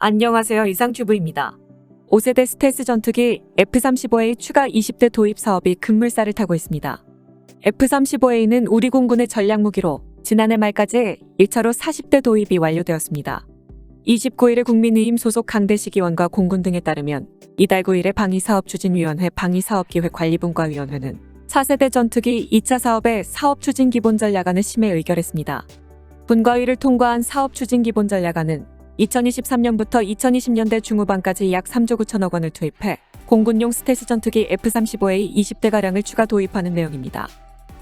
안녕하세요. 이상튜브입니다. 5세대 스텔스 전투기 F-35A 추가 20대 도입 사업이 급물살을 타고 있습니다. F-35A는 우리 공군의 전략무기로 지난해 말까지 1차로 40대 도입이 완료되었습니다. 29일에 국민의힘 소속 강대식 의원과 공군 등에 따르면 이달 9일에 방위사업추진위원회 방위사업기획관리분과위원회는 차세대 전투기 2차 사업의 사업추진기본전략안을 심의 의결했습니다. 분과위를 통과한 사업추진기본전략안은 2023년부터 2020년대 중후반까지 약 3조 9천억 원을 투입해 공군용 스텔스 전투기 F-35A 20대가량을 추가 도입하는 내용입니다.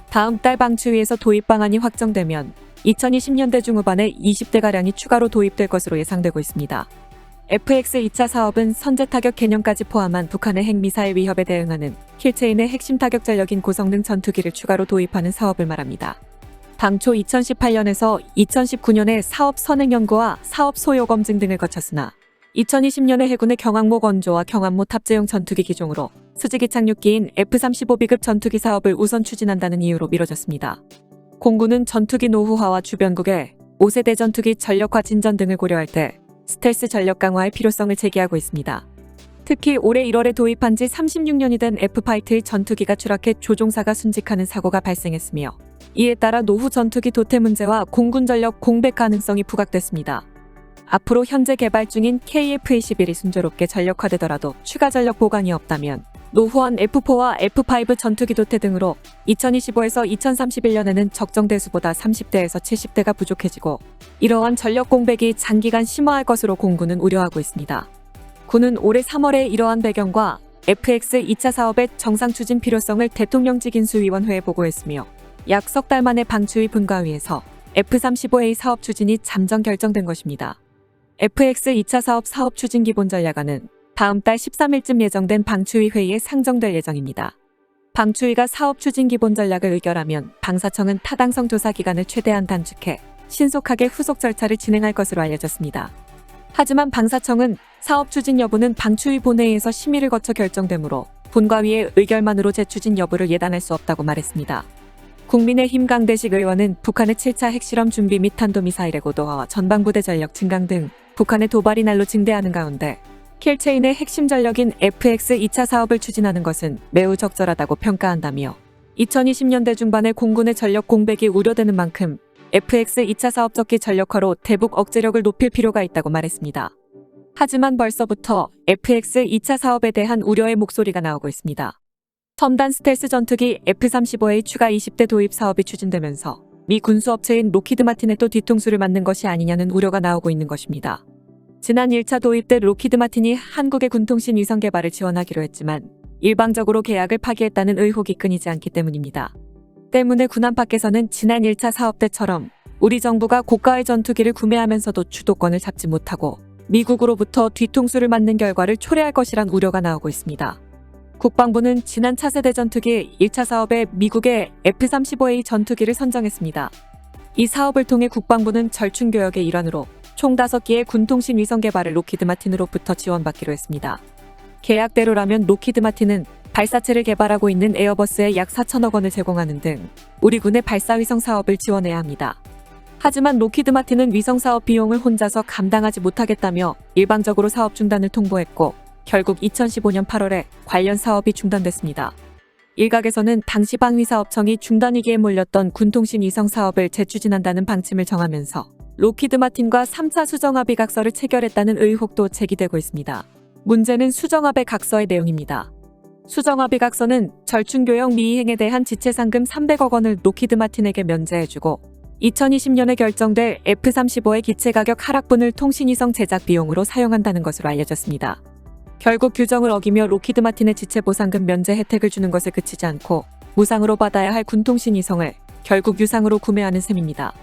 다음 달 방추위에서 도입 방안이 확정되면 2020년대 중후반에 20대가량이 추가로 도입될 것으로 예상되고 있습니다. FX 2차 사업은 선제 타격 개념까지 포함한 북한의 핵미사일 위협에 대응하는 킬체인의 핵심 타격 전력인 고성능 전투기를 추가로 도입하는 사업을 말합니다. 당초 2018년에서 2019년에 사업 선행 연구와 사업 소요 검증 등을 거쳤으나 2020년에 해군의 경항모 건조와 경항모 탑재용 전투기 기종으로 수직이 착륙기인 F-35B급 전투기 사업을 우선 추진한다는 이유로 미뤄졌습니다. 공군은 전투기 노후화와 주변국의 5세대 전투기 전력화 진전 등을 고려할 때 스텔스 전력 강화의 필요성을 제기하고 있습니다. 특히 올해 1월에 도입한 지 36년이 된 F-파이트의 전투기가 추락해 조종사가 순직하는 사고가 발생했으며 이에 따라 노후 전투기 도태 문제와 공군 전력 공백 가능성이 부각됐습니다. 앞으로 현재 개발 중인 KF-21이 순조롭게 전력화되더라도 추가 전력 보강이 없다면 노후한 F4와 F5 전투기 도태 등으로 2025에서 2031년에는 적정 대수보다 30대에서 70대가 부족해지고 이러한 전력 공백이 장기간 심화할 것으로 공군은 우려하고 있습니다. 군은 올해 3월에 이러한 배경과 FX 2차 사업의 정상 추진 필요성을 대통령직 인수위원회에 보고했으며 약 석 달 만에 방추위 분과위에서 F-35A 사업 추진이 잠정 결정된 것입니다. FX 2차 사업 사업 추진 기본 전략안은 다음 달 13일쯤 예정된 방추위 회의에 상정될 예정입니다. 방추위가 사업 추진 기본 전략을 의결하면 방사청은 타당성 조사 기간을 최대한 단축해 신속하게 후속 절차를 진행할 것으로 알려졌습니다. 하지만 방사청은 사업 추진 여부는 방추위 본회의에서 심의를 거쳐 결정되므로 본과위의 의결만으로 재추진 여부를 예단할 수 없다고 말했습니다. 국민의힘 강대식 의원은 북한의 7차 핵실험 준비 및 탄도미사일의 고도화와 전방부대 전력 증강 등 북한의 도발이 날로 증대하는 가운데 킬체인의 핵심 전력인 FX 2차 사업을 추진하는 것은 매우 적절하다고 평가한다며 2020년대 중반에 공군의 전력 공백이 우려되는 만큼 FX 2차 사업 적기 전력화로 대북 억제력을 높일 필요가 있다고 말했습니다. 하지만 벌써부터 FX 2차 사업에 대한 우려의 목소리가 나오고 있습니다. 첨단 스텔스 전투기 F-35A 추가 20대 도입 사업이 추진되면서 미 군수업체인 로키드 마틴의 또 뒤통수를 맞는 것이 아니냐는 우려가 나오고 있는 것입니다. 지난 1차 도입 때 로키드 마틴이 한국의 군통신 위성 개발을 지원하기로 했지만 일방적으로 계약을 파기했다는 의혹이 끊이지 않기 때문입니다. 때문에 군 안팎에서는 지난 1차 사업 때처럼 우리 정부가 고가의 전투기를 구매하면서도 주도권을 잡지 못하고 미국으로부터 뒤통수를 맞는 결과를 초래할 것이란 우려가 나오고 있습니다. 국방부는 지난 차세대 전투기 1차 사업에 미국의 F-35A 전투기를 선정했습니다. 이 사업을 통해 국방부는 절충교역의 일환으로 총 5기의 군통신 위성 개발을 로키드 마틴으로부터 지원받기로 했습니다. 계약대로라면 로키드 마틴은 발사체를 개발하고 있는 에어버스에 약 4천억 원을 제공하는 등 우리 군의 발사위성 사업을 지원해야 합니다. 하지만 로키드 마틴은 위성 사업 비용을 혼자서 감당하지 못하겠다며 일방적으로 사업 중단을 통보했고 결국 2015년 8월에 관련 사업이 중단됐습니다. 일각에서는 당시 방위사업청이 중단 위기에 몰렸던 군통신 위성 사업을 재추진한다는 방침을 정하면서 로키드 마틴과 3차 수정합의 각서를 체결했다는 의혹도 제기되고 있습니다. 문제는 수정합의 각서의 내용입니다. 수정합의 각서는 절충교역 미이행에 대한 지체상금 300억 원을 로키드 마틴에게 면제해주고 2020년에 결정될 F-35의 기체가격 하락분을 통신위성 제작 비용으로 사용한다는 것으로 알려졌습니다. 결국 규정을 어기며 로키드 마틴의 지체 보상금 면제 혜택을 주는 것에 그치지 않고 무상으로 받아야 할 군통신 위성을 결국 유상으로 구매하는 셈입니다.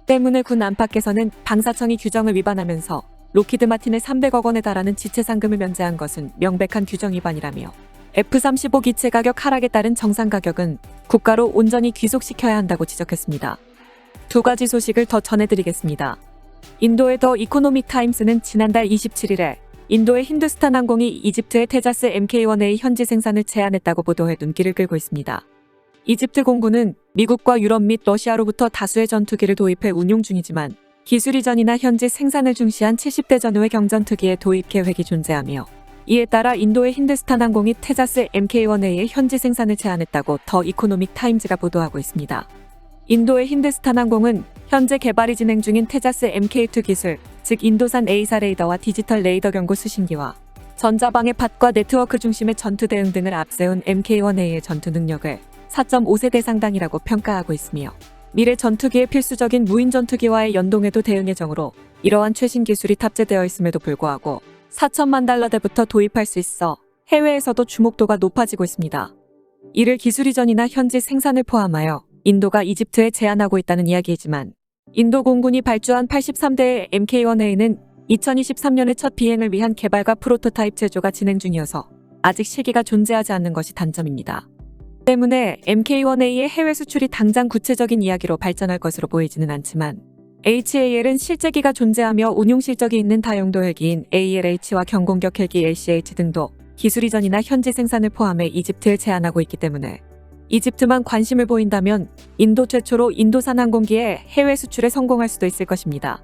때문에 군 안팎에서는 방사청이 규정을 위반하면서 로키드 마틴의 300억 원에 달하는 지체 상금을 면제한 것은 명백한 규정 위반이라며 F-35 기체 가격 하락에 따른 정상 가격은 국가로 온전히 귀속시켜야 한다고 지적했습니다. 두 가지 소식을 더 전해드리겠습니다. 인도의 더 이코노믹 타임스는 지난달 27일에 인도의 힌두스탄 항공이 이집트의 테자스 MK1A 현지 생산을 제한했다고 보도해 눈길을 끌고 있습니다. 이집트 공군은 미국과 유럽 및 러시아로부터 다수의 전투기를 도입해 운용 중이지만 기술 이전이나 현지 생산을 중시한 70대 전후의 경전투기의 도입 계획이 존재하며 이에 따라 인도의 힌두스탄 항공이 테자스 MK1A의 현지 생산을 제한했다고 더 이코노믹 타임즈가 보도하고 있습니다. 인도의 힌두스탄 항공은 현재 개발이 진행 중인 테자스 MK2 기술, 즉 인도산 A사 레이더와 디지털 레이더 경고 수신기와 전자방해 팟과 네트워크 중심의 전투 대응 등을 앞세운 MK1A의 전투 능력을 4.5세대 상당이라고 평가하고 있으며 미래 전투기의 필수적인 무인 전투기와의 연동에도 대응 예정으로 이러한 최신 기술이 탑재되어 있음에도 불구하고 4천만 달러대부터 도입할 수 있어 해외에서도 주목도가 높아지고 있습니다. 이를 기술 이전이나 현지 생산을 포함하여 인도가 이집트에 제안하고 있다는 이야기이지만 인도 공군이 발주한 83대의 MK1A는 2023년에 첫 비행을 위한 개발과 프로토타입 제조가 진행 중이어서 아직 시기가 존재하지 않는 것이 단점입니다. 때문에 MK1A의 해외 수출이 당장 구체적인 이야기로 발전할 것으로 보이지는 않지만 HAL은 실제기가 존재하며 운용 실적이 있는 다용도 헬기인 ALH와 경공격 헬기 LCH 등도 기술 이전이나 현지 생산을 포함해 이집트에 제안하고 있기 때문에 이집트만 관심을 보인다면 인도 최초로 인도산 항공기의 해외 수출에 성공할 수도 있을 것입니다.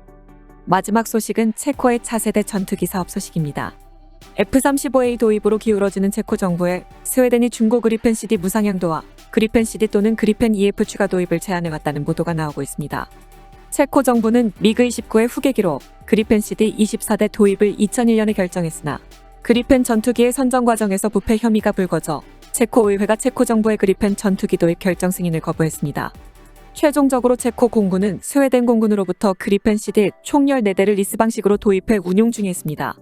마지막 소식은 체코의 차세대 전투기 사업 소식입니다. F-35A 도입으로 기울어지는 체코 정부에 스웨덴이 중고 그리펜 CD 무상향도와 그리펜 CD 또는 그리펜 EF 추가 도입을 제안해왔다는 보도가 나오고 있습니다. 체코 정부는 미그 29의 후계기로 그리펜 CD 24대 도입을 2001년에 결정했으나 그리펜 전투기의 선정 과정에서 부패 혐의가 불거져 체코 의회가 체코 정부의 그리펜 전투기 도입 결정 승인을 거부했습니다. 최종적으로 체코 공군은 스웨덴 공군으로부터 그리펜 CD 총 14대를 리스 방식으로 도입해 운용 중에 있습니다.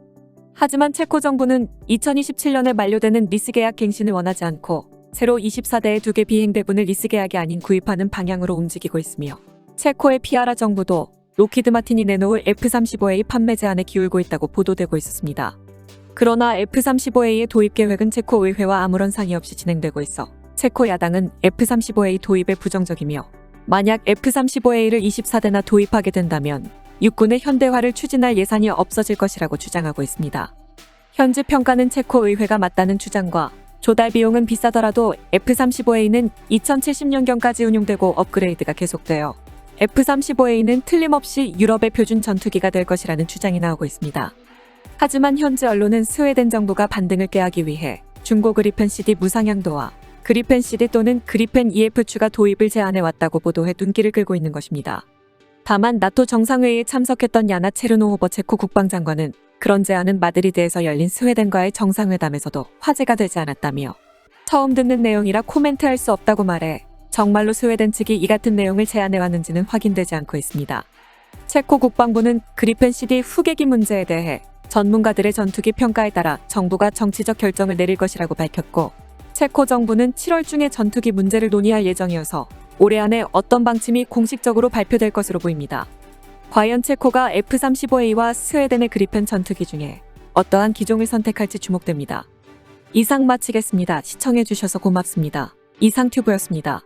하지만 체코 정부는 2027년에 만료되는 리스 계약 갱신을 원하지 않고 새로 24대의 2개 비행 대분을 리스 계약이 아닌 구입하는 방향으로 움직이고 있으며 체코의 피아라 정부도 로키드 마틴이 내놓을 F-35A 판매 제한에 기울고 있다고 보도되고 있었습니다. 그러나 F-35A의 도입 계획은 체코 의회와 아무런 상의 없이 진행되고 있어 체코 야당은 F-35A 도입에 부정적이며 만약 F-35A를 24대나 도입하게 된다면 육군의 현대화를 추진할 예산이 없어질 것이라고 주장하고 있습니다. 현지 평가는 체코 의회가 맞다는 주장과 조달 비용은 비싸더라도 F-35A는 2070년경까지 운용되고 업그레이드가 계속되어 F-35A는 틀림없이 유럽의 표준 전투기가 될 것이라는 주장이 나오고 있습니다. 하지만 현지 언론은 스웨덴 정부가 반등을 꾀하기 위해 중고 그리펜 CD 무상향도와 그리펜 CD 또는 그리펜 EF 추가 도입을 제안해왔다고 보도해 눈길을 끌고 있는 것입니다. 다만 나토 정상회의에 참석했던 야나 체르노호버 체코 국방장관은 그런 제안은 마드리드에서 열린 스웨덴과의 정상회담에서도 화제가 되지 않았다며 처음 듣는 내용이라 코멘트할 수 없다고 말해 정말로 스웨덴 측이 이 같은 내용을 제안해왔는지는 확인되지 않고 있습니다. 체코 국방부는 그리펜 CD 후계기 문제에 대해 전문가들의 전투기 평가에 따라 정부가 정치적 결정을 내릴 것이라고 밝혔고 체코 정부는 7월 중에 전투기 문제를 논의할 예정이어서 올해 안에 어떤 방침이 공식적으로 발표될 것으로 보입니다. 과연 체코가 F-35A와 스웨덴의 그리펜 전투기 중에 어떠한 기종을 선택할지 주목됩니다. 이상 마치겠습니다. 시청해주셔서 고맙습니다. 이상튜브였습니다.